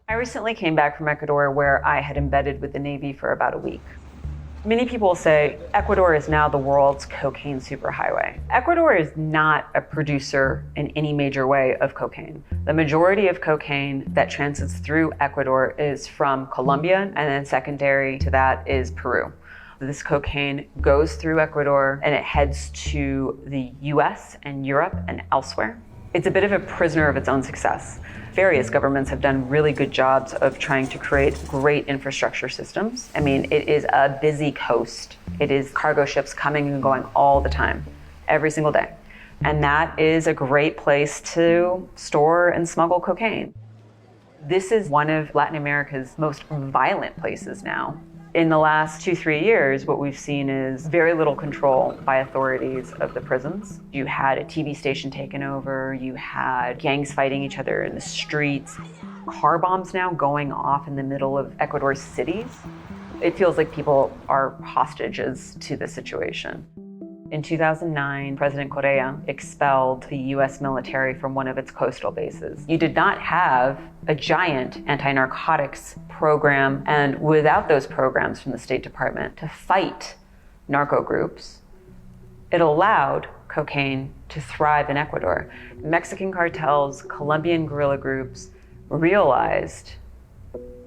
I recently came back from Ecuador, where I had embedded with the Navy for about a week. Many people say Ecuador is now the world's cocaine superhighway. Ecuador is not a producer in any major way of cocaine. The majority of cocaine that transits through Ecuador is from Colombia, and then secondary to that is Peru. This cocaine goes through Ecuador and it heads to the US and Europe and elsewhere. It's a bit of a prisoner of its own success. Various governments have done really good jobs of trying to create great infrastructure systems. I mean, it is a busy coast. It is cargo ships coming and going all the time, every single day. And that is a great place to store and smuggle cocaine. This is one of Latin America's most violent places now. In the last 2-3 years, what we've seen is very little control by authorities of the prisons. You had a TV station taken over, you had gangs fighting each other in the streets, car bombs now going off in the middle of Ecuador's cities. It feels like people are hostages to the situation. In 2009, President Correa expelled the US military from one of its coastal bases. You did not have a giant anti-narcotics program, and without those programs from the State Department to fight narco groups, it allowed cocaine to thrive in Ecuador. Mexican cartels, Colombian guerrilla groups realized,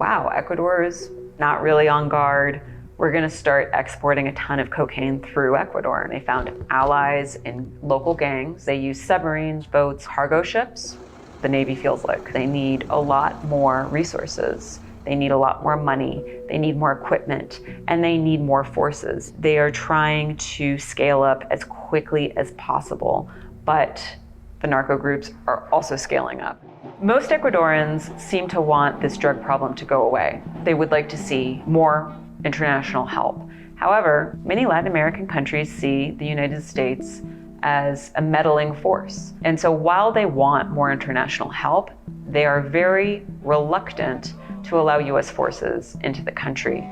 wow, Ecuador is not really on guard. We're going to start exporting a ton of cocaine through Ecuador. And they found allies in local gangs. They use submarines, boats, cargo ships. The Navy feels like they need a lot more resources. They need a lot more money. They need more equipment, and they need more forces. They are trying to scale up as quickly as possible, but the narco groups are also scaling up. Most Ecuadorians seem to want this drug problem to go away. They would like to see more international help. However, many Latin American countries see the United States as a meddling force. And so while they want more international help, they are very reluctant to allow US forces into the country.